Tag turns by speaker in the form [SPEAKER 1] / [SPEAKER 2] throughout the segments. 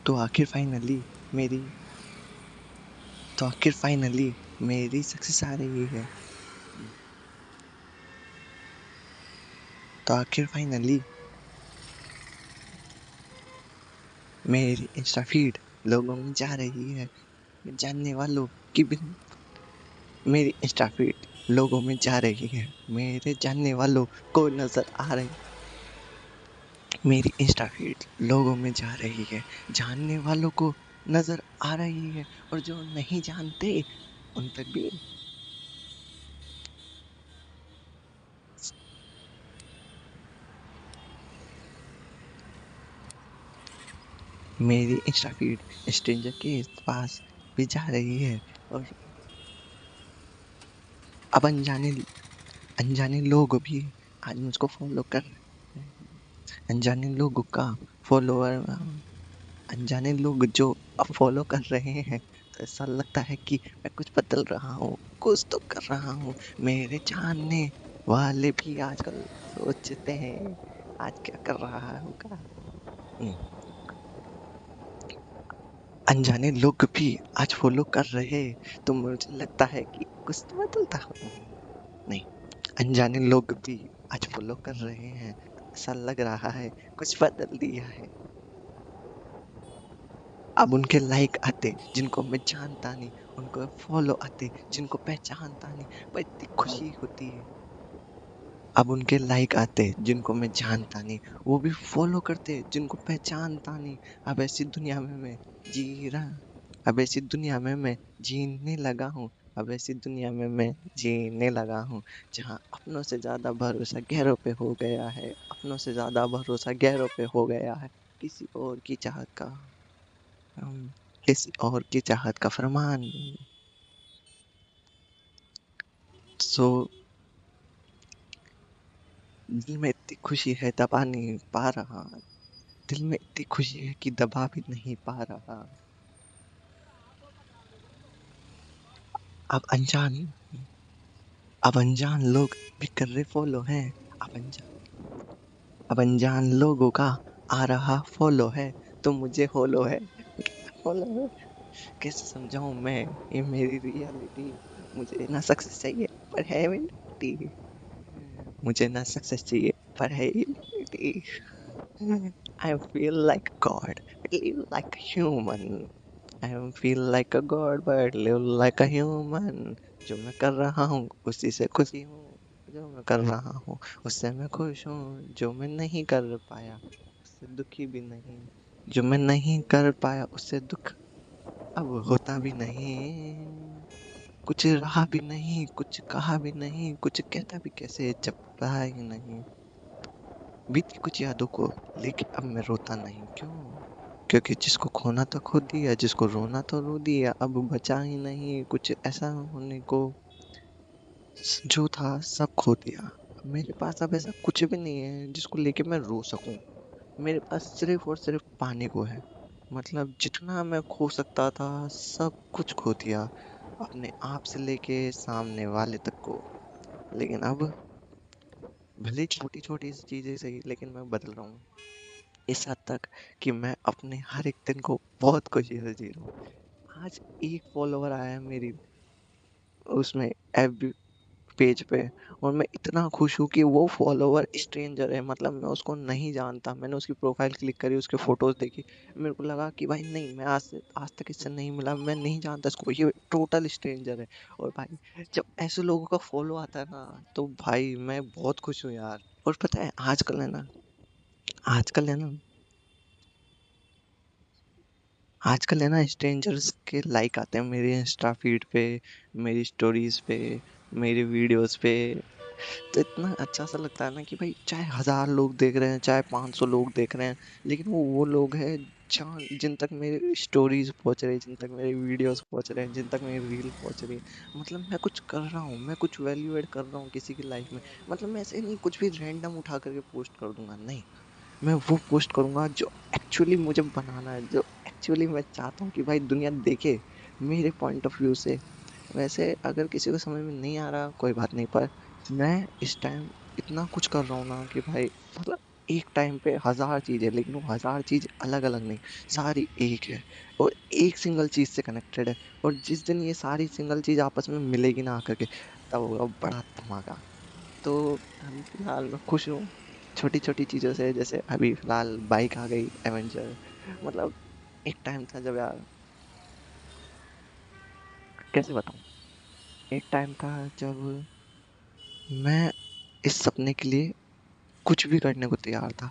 [SPEAKER 1] तो आखिर फाइनली मेरी तो आखिर फाइनली मेरी सक्सेस आ रही है। तो आखिर फाइनली मेरी इंस्टा फीड लोगों में जा रही है। जानने वालों की भी मेरी इंस्टा फीड लोगों में जा रही है। मेरे जानने वालों को नजर आ रही। मेरी इंस्टा फीड लोगों में जा रही है। जानने वालों को नजर आ रही है, और जो नहीं जानते उन तक भी। मेरी इंस्टा फीड स्ट्रेंजर के पास भी जा रही है, और अब अनजाने अनजाने लोग भी आज मुझको फॉलो कर रहे हैं। अनजाने लोगों का फॉलोअर, अनजाने लोग जो अब फॉलो कर रहे हैं, तो ऐसा लगता है कि मैं कुछ बदल रहा हूँ, कुछ तो कर रहा हूँ। मेरे जानने वाले भी आजकल सोचते हैं आज क्या कर रहा होगा। हम्म, अनजाने लोग भी आज फॉलो कर रहे, तो मुझे लगता है कि कुछ तो बदलता हूँ। नहीं, अनजाने लोग भी आज फॉलो कर रहे हैं, ऐसा लग रहा है कुछ बदल दिया है। अब उनके लाइक आते जिनको मैं जानता नहीं, उनको फॉलो आते जिनको पहचानता नहीं, पर इतनी खुशी होती है। अब उनके लाइक आते जिनको मैं जानता नहीं, वो भी फॉलो करते जिनको पहचानता नहीं। अब ऐसी दुनिया में मैं जी रहा अब ऐसी दुनिया में मैं जीने लगा हूँ। अब ऐसी दुनिया में मैं जीने लगा हूँ, जहाँ अपनों से ज्यादा भरोसा गैरों पे हो गया है। अपनों से ज्यादा भरोसा गैरों पे हो गया है। किसी और की चाहत का हम किसी और की चाहत का फरमान। सो दिल में इतनी खुशी है दबा नहीं पा रहा। दिल में इतनी खुशी है कि दबा भी नहीं पा रहा। अब अनजान अब अनजान लोग भी कर रहे फॉलो हैं। अब अनजान अब अनजान लोगों का आ रहा फॉलो है, तो मुझे फॉलो है। फॉलो है। कैसे समझाऊं मैं ये मेरी रियलिटी। मुझे ना सक्सेस चाहिए, पर है रियलिटी। मुझे ना सक्सेस चाहिए, पर है reality. I feel like a god, live like a human. I feel like a god, but live like a human. जो मैं कर रहा हूँ उसी से खुशी हूँ। जो मैं कर रहा हूँ उससे मैं खुश हूँ। जो मैं नहीं कर पाया उससे दुखी भी नहीं। जो मैं नहीं कर पाया उससे दुख अब होता भी नहीं। कुछ रहा भी नहीं, कुछ कहा भी नहीं, कुछ कहता भी कैसे जब रहा ही नहीं। बीती कुछ यादों को लेके अब मैं रोता नहीं। क्यों? क्योंकि जिसको खोना तो खो दिया, जिसको रोना तो रो दिया, अब बचा ही नहीं कुछ ऐसा होने को। जो था सब खो दिया। मेरे पास अब ऐसा कुछ भी नहीं है जिसको लेके मैं रो सकूं। मेरे पास सिर्फ और सिर्फ पाने को है। मतलब जितना मैं खो सकता था सब कुछ खो दिया, अपने आप से लेके सामने वाले तक को। लेकिन अब भले छोटी छोटी चीजें सही, लेकिन मैं बदल रहा हूँ इस हद तक कि मैं अपने हर एक दिन को बहुत खुशी से जी रहा हूँ। आज एक फॉलोवर आया है मेरी उसमें एफबी पेज पे, और मैं इतना खुश हूँ कि वो फॉलोवर स्ट्रेंजर है। मतलब मैं उसको नहीं जानता। मैंने उसकी प्रोफाइल क्लिक करी, उसके फोटोज देखी, मेरे को लगा कि भाई नहीं, मैं आज तक इससे नहीं मिला, मैं नहीं जानता इसको, ये टोटल स्ट्रेंजर है। और भाई जब ऐसे लोगों का फॉलो आता है ना, तो भाई मैं बहुत खुश हूँ यार। और पता है आजकल है ना आजकल है ना स्ट्रेंजर्स के लाइक आते हैं मेरे इंस्टा फीड पे, मेरी स्टोरीज पे, मेरी वीडियोस पे। तो इतना अच्छा सा लगता है ना कि भाई चाहे 1,000 लोग देख रहे हैं, चाहे 500 लोग देख रहे हैं, लेकिन वो लोग हैं जहाँ जिन तक मेरी स्टोरीज पहुंच रही है, जिन तक मेरी वीडियोस पहुंच रहे हैं, जिन तक मेरी रील पहुंच रही है। मतलब मैं कुछ कर रहा हूँ, मैं कुछ वैल्यू ऐड कर रहा हूँ किसी की लाइफ में। मतलब मैं ऐसे नहीं कुछ भी रैंडम उठा करके पोस्ट कर दूंगा, नहीं। मैं वो पोस्ट करूंगा जो एक्चुअली मुझे बनाना है, जो एक्चुअली मैं चाहता हूँ कि भाई दुनिया देखे मेरे पॉइंट ऑफ व्यू से। वैसे अगर किसी को समझ में नहीं आ रहा कोई बात नहीं, पर मैं इस टाइम इतना कुछ कर रहा हूँ ना कि भाई मतलब एक टाइम पे 1000 चीज़ है, लेकिन वो 1000 चीज़ अलग-अलग नहीं, सारी एक है और एक सिंगल चीज़ से कनेक्टेड है। और जिस दिन ये सारी सिंगल चीज़ आपस में मिलेगी ना आकर के, तब होगा बड़ा धमाका। तो अभी फ़िलहाल मैं खुश हूँ, छोटी-छोटी चीज़ों से। जैसे अभी फ़िलहाल बाइक आ गई एवेंजर, मतलब एक टाइम था जब यार, कैसे बताऊँ? एक टाइम था जब मैं इस सपने के लिए कुछ भी करने को तैयार था।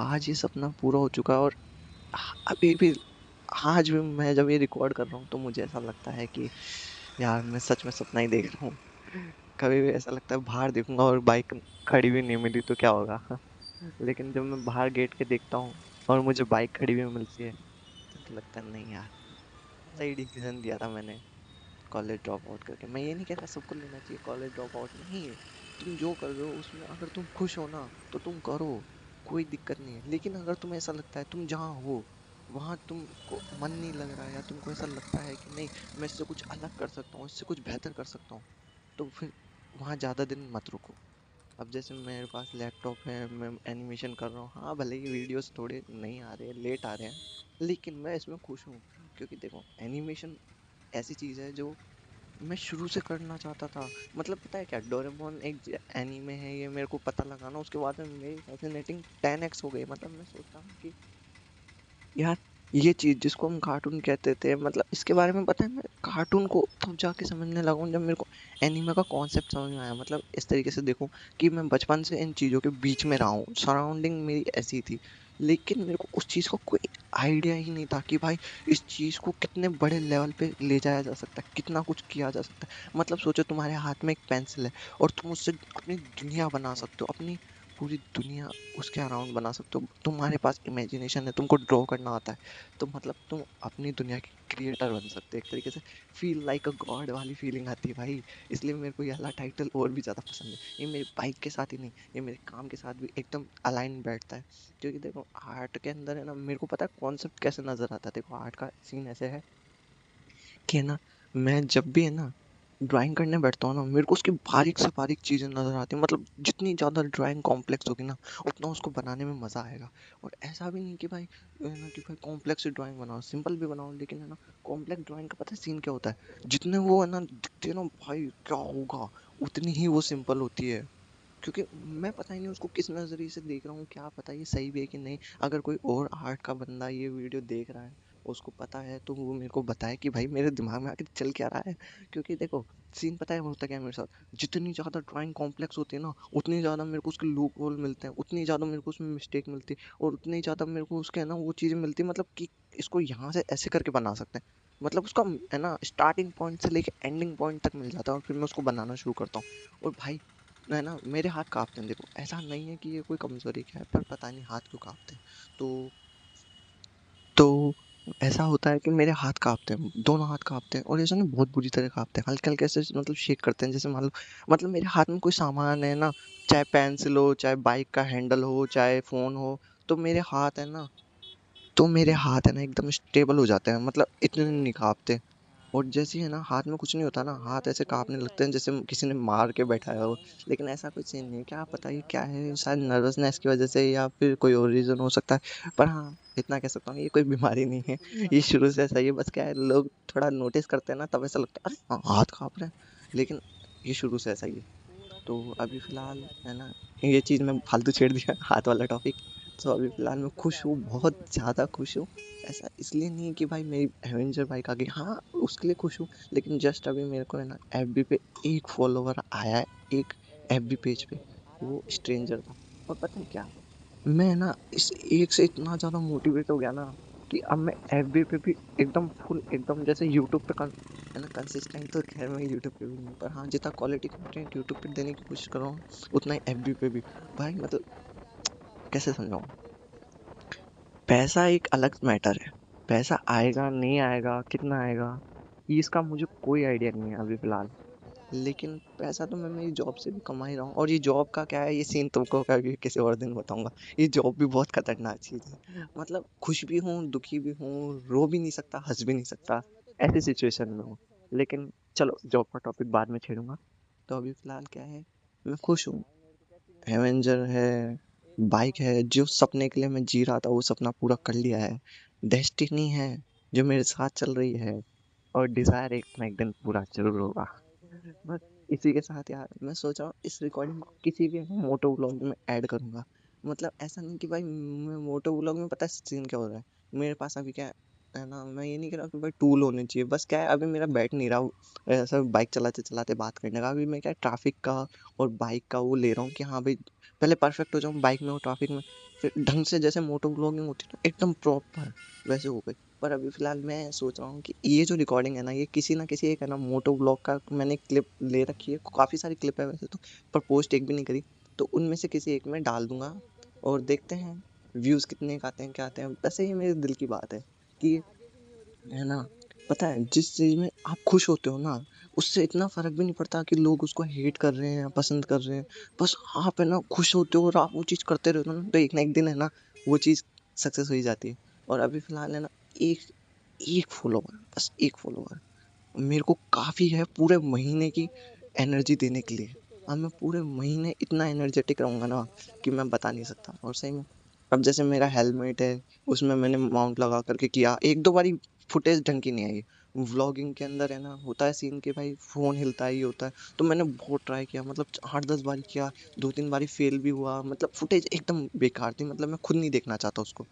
[SPEAKER 1] आज ये सपना पूरा हो चुका है और अभी भी, आज भी मैं जब ये रिकॉर्ड कर रहा हूँ तो मुझे ऐसा लगता है कि यार मैं सच में सपना ही देख रहा हूँ। कभी भी ऐसा लगता है बाहर देखूंगा और बाइक खड़ी हुई नहीं मिली तो क्या होगा। लेकिन जब मैं बाहर गेट के देखता हूँ और मुझे बाइक खड़ी हुई मिलती है, तो लगता है नहीं यार, सही डिसीजन दिया था मैंने कॉलेज ड्रॉप आउट करके। मैं ये नहीं कहता सबको लेना चाहिए कॉलेज ड्रॉप आउट, नहीं। तुम जो कर रहे हो उसमें अगर तुम खुश हो ना तो तुम करो, कोई दिक्कत नहीं है। लेकिन अगर तुम्हें ऐसा लगता है तुम जहाँ हो वहाँ तुमको मन नहीं लग रहा है, या तुमको ऐसा लगता है कि नहीं मैं इससे कुछ अलग कर सकता हूँ, इससे कुछ बेहतर कर सकता हूँ, तो फिर वहाँ ज़्यादा दिन मत रुको। अब जैसे मेरे पास लैपटॉप है, मैं एनिमेशन कर रहा हूँ, हाँ भले ही वीडियोस थोड़े नहीं आ रहे हैं, लेट आ रहे हैं, लेकिन मैं इसमें खुश हूँ। क्योंकि देखो एनिमेशन ऐसी चीज़ है जो मैं शुरू से करना चाहता था। मतलब पता है क्या, डोरेमोन एक एनीमे है, ये मेरे को पता लगा ना, उसके बाद में मेरी फैसिनेटिंग 10x हो गई। मतलब मैं सोचता हूँ कि यार ये चीज जिसको हम कार्टून कहते थे, मतलब इसके बारे में पता है, मैं कार्टून को तब जाके समझने लगा हूँ जब मेरे को एनीमे का कॉन्सेप्ट समझ में आया। मतलब इस तरीके से देखूं कि मैं बचपन से इन चीजों के बीच में रहा हूँ, सराउंडिंग मेरी ऐसी थी, लेकिन मेरे को उस चीज का कोई आइडिया ही नहीं था कि भाई इस चीज को कितने बड़े लेवल पे ले जाया जा सकता है, कितना कुछ किया जा सकता है। मतलब सोचो तुम्हारे हाथ में एक पेंसिल है और तुम उससे अपनी दुनिया बना सकते हो, अपनी पूरी दुनिया उसके अराउंड बना सकते हो। तुम्हारे पास इमेजिनेशन है, तुमको ड्रॉ करना आता है, तो मतलब तुम अपनी दुनिया के क्रिएटर बन सकते हो। एक तरीके से फील लाइक अ गॉड वाली फीलिंग आती है भाई। इसलिए मेरे को ये वाला टाइटल और भी ज़्यादा पसंद है। ये मेरे बाइक के साथ ही नहीं, ये मेरे काम के साथ भी एकदम अलाइन बैठता है। क्योंकि देखो आर्ट के अंदर है ना, मेरे को पता है कॉन्सेप्ट कैसे नज़र आता है। देखो आर्ट का सीन ऐसे है कि है ना, मैं जब भी है ना ड्राइंग करने बैठता हूँ ना, मेरे को उसकी बारीक से बारीक चीज़ें नज़र आती हैं। मतलब जितनी ज़्यादा ड्राइंग कॉम्प्लेक्स होगी ना, उतना उसको बनाने में मज़ा आएगा। और ऐसा भी नहीं कि भाई है ना कि भाई कॉम्प्लेक्स ड्राइंग बनाओ, सिंपल भी बनाओ, लेकिन है ना कॉम्प्लेक्स ड्राइंग का पता है सीन क्या होता है, जितने वो है ना दिखते हैं ना भाई क्या होगा, उतनी ही वो सिंपल होती है। क्योंकि मैं पता ही नहीं उसको किस नज़रिए से देख रहा हूँ, क्या पता ये सही भी है कि नहीं। अगर कोई और आर्ट का बंदा ये वीडियो देख रहा है, उसको पता है, तो वो मेरे को बताए कि भाई मेरे दिमाग में आखिर चल क्या रहा है। क्योंकि देखो सीन पता है होता क्या है मेरे साथ, जितनी ज़्यादा ड्राइंग कॉम्प्लेक्स होती है ना, उतनी ज़्यादा मेरे को उसके लूप होल मिलते हैं, उतनी ज़्यादा मेरे को उसमें मिस्टेक मिलती है, और उतनी ज़्यादा मेरे को उसके है ना वो चीज़ें मिलती है, मतलब कि इसको यहाँ से ऐसे करके बना सकते हैं। मतलब उसका है ना स्टार्टिंग पॉइंट से लेके एंडिंग पॉइंट तक मिल जाता है, और फिर मैं उसको बनाना शुरू करता हूँ। और भाई है ना मेरे हाथ कांपते हैं। देखो ऐसा नहीं है कि ये कोई कमजोरी क्या है, पर पता नहीं हाथ क्यों कांपते हैं। तो तो ऐसा होता है कि मेरे हाथ कांपते हैं, दोनों हाथ कांपते हैं, और ऐसा ना बहुत बुरी तरह कांपते हैं, हल्के हल्के से, मतलब शेक करते हैं, जैसे मान लो मतलब मेरे हाथ में कोई सामान है ना, चाहे पेंसिल हो, चाहे बाइक का हैंडल हो, चाहे फोन हो, तो मेरे हाथ है ना, एकदम स्टेबल हो जाते हैं, मतलब इतने नहीं कांपते। और जैसे ही है ना हाथ में कुछ नहीं होता ना, हाथ ऐसे कांपने लगते हैं जैसे किसी ने मार के बैठाया हो। लेकिन ऐसा कुछ सीन नहीं है, क्या पता ये क्या है, शायद नर्वसनेस की वजह से या फिर कोई और रीजन हो सकता है। पर हाँ इतना कह सकता हूँ ये कोई बीमारी नहीं है, ये शुरू से ऐसा ही है। बस क्या है, लोग थोड़ा नोटिस करते हैं ना, तब ऐसा लगता है अरे हाँ, हाथ कांप रहे हैं, लेकिन ये शुरू से ऐसा ही है। तो अभी फ़िलहाल है ना, ये चीज़ मैं फालतू छेड़ दिया हाथ वाला टॉपिक। तो अभी फ़िलहाल मैं खुश हूँ, बहुत ज़्यादा खुश हूँ। ऐसा इसलिए नहीं कि भाई मेरी एवेंजर बाइक आ गई, हाँ उसके लिए खुश हूँ, लेकिन जस्ट अभी मेरे को है ना एफबी पे एक फॉलोवर आया है, एक एफबी पेज पे, वो स्ट्रेंजर था। और पता है क्या, मैं ना इस एक से इतना ज़्यादा मोटिवेट हो गया ना कि अब मैं एफबी पे भी एकदम फुल, एकदम जैसे यूट्यूब पे है ना कंसिस्टेंट, तो खैर मैं यूट्यूब पे भी नहीं हूँ, पर हाँ जितना क्वालिटी कंटेंट यूट्यूब पे देने की कोशिश कर रहा हूँ, उतना ही एफबी पे भी। भाई मतलब कैसे समझाऊँ, पैसा एक अलग मैटर है, पैसा आएगा नहीं आएगा, कितना आएगा, ये इसका मुझे कोई आइडिया नहीं है अभी फिलहाल। लेकिन पैसा तो मैं मेरी जॉब से भी कमा ही रहा हूँ, और ये जॉब का क्या है, ये सीन तुमको कभी किसी और दिन बताऊंगा। ये जॉब भी बहुत खतरनाक चीज़ है, मतलब खुश भी हूँ, दुखी भी हूँ, रो भी नहीं सकता, हंस भी नहीं सकता, ऐसी सिचुएशन में हूँ। लेकिन चलो जॉब का टॉपिक बाद में छेड़ूंगा। तो अभी फिलहाल क्या है, मैं खुश हूँ, एवेंजर है, बाइक है, जो सपने के लिए मैं जी रहा था वो सपना पूरा कर लिया है। डेस्टिनी है जो मेरे साथ चल रही है, और डिजायर एक ना एक दिन पूरा जरूर होगा। बस इसी के साथ यार मैं सोच रहा हूँ इस रिकॉर्डिंग को किसी भी मोटो व्लॉग में ऐड करूंगा। मतलब ऐसा नहीं कि भाई मैं मोटो व्लॉग में, पता है सीन क्या हो रहा है मेरे पास अभी, क्या है ना, मैं ये नहीं कह रहा कि भाई टूल होने चाहिए, बस क्या है अभी मेरा बैठ नहीं रहा ऐसा बाइक चलाते चलाते बात करने का। अभी मैं क्या ट्रैफिक का और बाइक का वो ले रहा हूँ कि हाँ भाई पहले परफेक्ट हो जाऊँ बाइक में और ट्रैफिक में, फिर ढंग से जैसे मोटो व्लॉगिंग होती है ना एकदम प्रॉपर वैसे हो गई। पर अभी फिलहाल मैं सोच रहा हूँ कि ये जो रिकॉर्डिंग है ना ये किसी ना किसी एक है ना मोटो व्लॉग का मैंने क्लिप ले रखी है, काफ़ी सारी क्लिप है वैसे तो, पर पोस्ट एक भी नहीं करी। तो उनमें से किसी एक में डाल दूंगा और देखते हैं व्यूज़ कितने का आते हैं क्या आते हैं। वैसे ये मेरे दिल की बात है कि, है ना, पता है जिस चीज़ में आप खुश होते हो ना उससे इतना फर्क भी नहीं पड़ता कि लोग उसको हेट कर रहे हैं या पसंद कर रहे हैं। बस आप है ना खुश होते हो और आप वो चीज़ करते रहते हो ना, तो एक ना एक दिन है ना वो चीज़ सक्सेस हो ही जाती है। और अभी फिलहाल है ना एक एक फॉलोवर, बस एक फॉलोवर मेरे को काफ़ी है पूरे महीने की एनर्जी देने के लिए। अब मैं पूरे महीने इतना एनर्जेटिक रहूँगा ना कि मैं बता नहीं सकता। और सही में अब जैसे मेरा हेलमेट है उसमें मैंने माउंट लगा करके किया, एक दो बारी फुटेज ढंग की नहीं आई। व्लॉगिंग के अंदर है ना होता है सीन कि भाई फ़ोन हिलता ही होता है, तो मैंने बहुत ट्राई किया, मतलब 8-10 बारी किया, 2-3 बारी फेल भी हुआ, मतलब फुटेज एकदम बेकार थी, मतलब मैं खुद नहीं देखना चाहता उसको।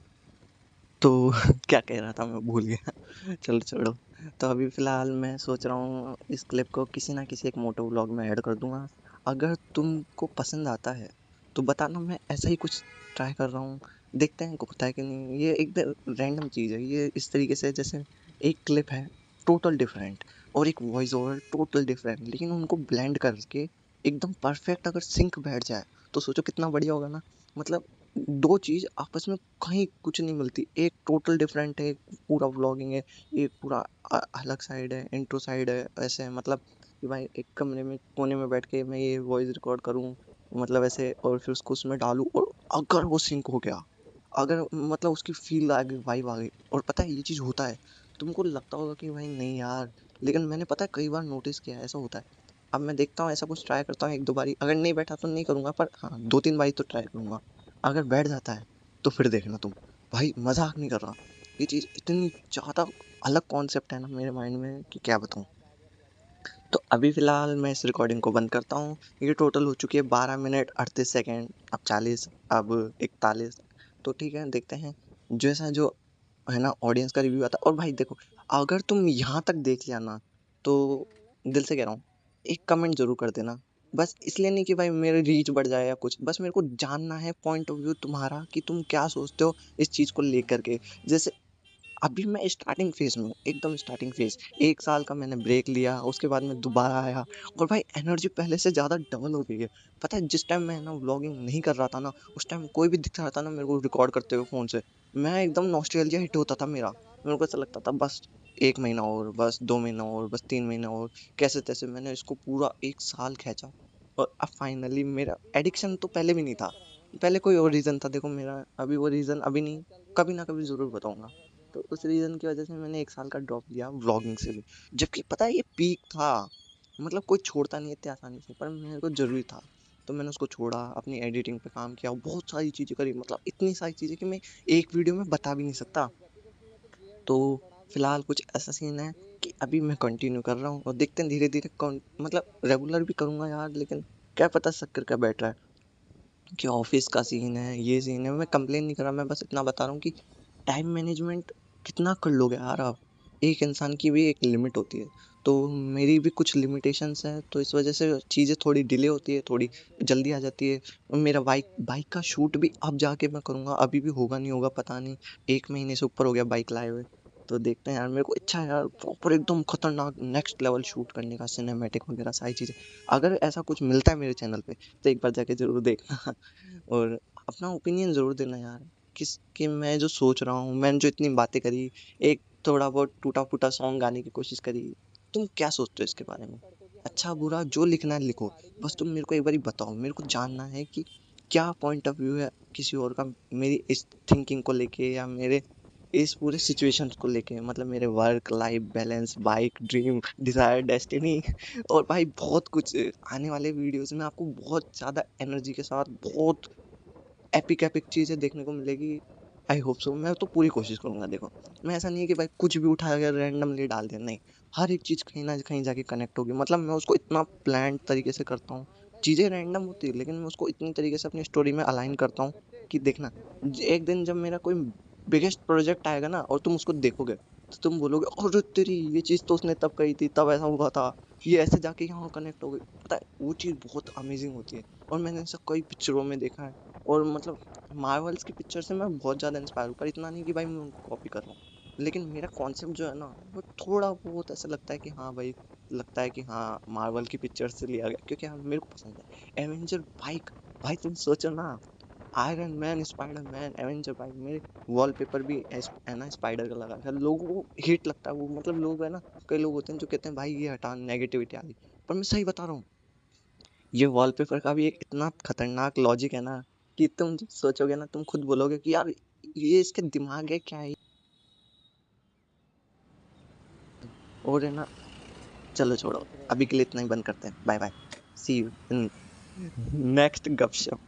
[SPEAKER 1] तो क्या कह रहा था मैं भूल गया। चलो छोड़ो। तो अभी फ़िलहाल मैं सोच रहा हूँ इस क्लिप को किसी ना किसी एक मोटो व्लॉग में ऐड कर दूँगा। अगर तुमको पसंद आता है तो बताना, मैं ऐसा ही कुछ ट्राई कर रहा हूँ। देखते हैं होता है कि नहीं। ये एक रैंडम चीज़ है। ये इस तरीके से जैसे एक क्लिप है टोटल डिफरेंट और एक वॉइस ओवर टोटल डिफरेंट, लेकिन उनको ब्लेंड करके एकदम परफेक्ट अगर सिंक बैठ जाए तो सोचो कितना बढ़िया होगा ना। मतलब 2 चीज़ आपस में कहीं कुछ नहीं मिलती। एक टोटल डिफरेंट है, एक पूरा व्लॉगिंग है, एक पूरा अलग साइड है, इंट्रो साइड है, ऐसे है मतलब कि भाई एक कमरे में कोने में बैठ के मैं ये वॉइस रिकॉर्ड करूँ, मतलब ऐसे, और फिर उसको उसमें डालूँ, और अगर वो सिंक हो गया, अगर मतलब उसकी फ़ील आ गई, वाइब आ गई, और पता है ये चीज़ होता है। तुमको लगता होगा कि भाई नहीं यार, लेकिन मैंने पता है कई बार नोटिस किया है ऐसा होता है। अब मैं देखता हूँ ऐसा कुछ ट्राई करता हूँ 1-2 बारी, अगर नहीं बैठा तो नहीं करूँगा, पर हाँ 2-3 बारी तो ट्राई करूँगा। अगर बैठ जाता है तो फिर देखना तुम, भाई मजाक नहीं कर रहा, ये चीज़ इतनी ज़्यादा अलग कॉन्सेप्ट है ना मेरे माइंड में कि क्या बताऊँ। तो अभी फ़िलहाल मैं इस रिकॉर्डिंग को बंद करता हूँ। ये टोटल हो चुकी है 12 मिनट 38 सेकंड, अब 40, अब 41। तो ठीक है, देखते हैं जैसा जो है ना ऑडियंस का रिव्यू आता है। और भाई देखो, अगर तुम यहाँ तक देख लिया ना तो दिल से कह रहा हूँ एक कमेंट ज़रूर कर देना। बस इसलिए नहीं कि भाई मेरी रीच बढ़ जाए या कुछ, बस मेरे को जानना है पॉइंट ऑफ व्यू तुम्हारा कि तुम क्या सोचते हो इस चीज़ को लेकर के। जैसे अभी मैं स्टार्टिंग फेज में हूँ, एकदम स्टार्टिंग फेज। 1 साल का मैंने ब्रेक लिया, उसके बाद मैं दोबारा आया, और भाई एनर्जी पहले से ज़्यादा डबल हो गई है। पता है जिस टाइम मैं ना व्लॉगिंग नहीं कर रहा था ना, उस टाइम कोई भी दिखता रहता ना मेरे को रिकॉर्ड करते हुए फ़ोन से, मैं एकदम नॉस्टैल्जिया हिट होता था मेरा। मेरे को ऐसा लगता था बस 1 महीना और, बस 2 महीना और, बस 3 महीना और, कैसे तैसे मैंने इसको पूरा 1 साल खींचा। और अब फाइनली मेरा एडिक्शन तो पहले भी नहीं था, पहले कोई और रीज़न था देखो मेरा, अभी वो रीज़न अभी नहीं, कभी ना कभी ज़रूर बताऊंगा। तो उस रीज़न की वजह से मैंने 1 साल का ड्रॉप लिया व्लॉगिंग से भी, जबकि पता है ये पीक था, मतलब कोई छोड़ता नहीं है इतनी आसानी से, पर मेरे को ज़रूरी था। तो मैंने उसको छोड़ा, अपनी एडिटिंग पे काम किया, बहुत सारी चीज़ें करी, मतलब इतनी सारी चीज़ें कि मैं एक वीडियो में बता भी नहीं सकता। तो फिलहाल कुछ ऐसा सीन है कि अभी मैं कंटिन्यू कर रहा हूँ, और देखते हैं धीरे धीरे कौन, मतलब रेगुलर भी करूँगा यार, लेकिन क्या पता शक्कर का बैठ रहा है कि ऑफिस का सीन है, ये सीन है। मैं कंप्लेन नहीं कर रहा, मैं बस इतना बता रहा हूँ कि टाइम मैनेजमेंट कितना कर लोगे यार आप। एक इंसान की भी एक लिमिट होती है, तो मेरी भी कुछ लिमिटेशंस हैं, तो इस वजह से चीज़ें थोड़ी डिले होती है, थोड़ी जल्दी आ जाती है। और मेरा बाइक बाइक का शूट भी अब जाके मैं करूँगा, अभी भी होगा नहीं होगा पता नहीं। 1 महीने से ऊपर हो गया बाइक लाए हुए। तो देखते हैं यार, मेरे को इच्छा है यार प्रॉपर एकदम खतरनाक नेक्स्ट लेवल शूट करने का, सिनेमैटिक वगैरह सारी चीज़ें। अगर ऐसा कुछ मिलता है मेरे चैनल पे तो एक बार जाके ज़रूर देखना। और अपना ओपिनियन ज़रूर देना यार, किस कि मैं जो सोच रहा हूँ, मैंने जो इतनी बातें करी, एक थोड़ा बहुत टूटा-फूटा सॉन्ग गाने की कोशिश करी, तुम क्या सोचते हो इसके बारे में? अच्छा बुरा जो लिखना है लिखो, बस तुम मेरे को एक बारी बताओ, मेरे को जानना है कि क्या पॉइंट ऑफ व्यू है किसी और का मेरी इस थिंकिंग को लेके, या मेरे इस पूरे सिचुएशंस को लेके, मतलब मेरे work life balance, bike dream, desire, destiny, और भाई बहुत कुछ। आने वाले वीडियोस में आपको बहुत ज़्यादा एनर्जी के साथ बहुत एपिक एपिक चीज़ें देखने को मिलेगी। I hope so. मैं तो पूरी कोशिश करूँगा। देखो, मैं ऐसा नहीं है कि भाई कुछ भी उठा के रैंडमली डाल दिया, नहीं। हर एक चीज़ कहीं न कहीं जाके कनेक्ट होगी। मतलब मैं उसको इतना प्लान्ड तरीके से करता हूँ। चीज़ें रैंडम होती है, लेकिन मैं उसको इतनी तरीके से अपनी स्टोरी में अलाइन करता हूँ कि देखना, एक दिन जब मेरा कोई बिगेस्ट प्रोजेक्ट आएगा ना और तुम उसको देखोगे, तो तुम बोलोगे, अरे तेरी ये चीज़ तो उसने तब कही थी, तब ऐसा हुआ था, ये ऐसे जाके यहाँ कनेक्ट हो गई। पता है, वो चीज़ बहुत अमेजिंग होती है। और मैंने ऐसा कई पिक्चरों में देखा है। और मतलब मार्वल्स की पिक्चर से मैं बहुत ज़्यादा इंस्पायर हूँ, पर इतना नहीं कि भाई मैं उनको कॉपी कर रहा हूँ। लेकिन मेरा कॉन्सेप्ट जो है ना, वो थोड़ा बहुत ऐसा लगता है कि हाँ भाई, लगता है कि हाँ मार्वल की पिक्चर से लिया गया, क्योंकि हाँ मेरे को पसंद है। एवेंजर बाइक, भाई तुम सोचो ना, iron man, spider man, Avenger bike, मेरे वॉलपेपर भी है ना स्पाइडर का लगा है। लोगों को हिट लगता है वो, मतलब लोग है ना, कई लोग होते हैं जो कहते हैं भाई ये हटा, नेगेटिविटी आ गई। पर मैं सही बता रहा हूँ, ये वॉलपेपर का भी एक इतना खतरनाक लॉजिक है ना, कि तुम जब सोचोगे ना, तुम खुद बोलोगे कि यार ये इसके दिमाग है क्या है। और है ना, चलो छोड़ो, अभी के लिए इतना ही बंद करते हैं। Bye bye, see you in next गपशप।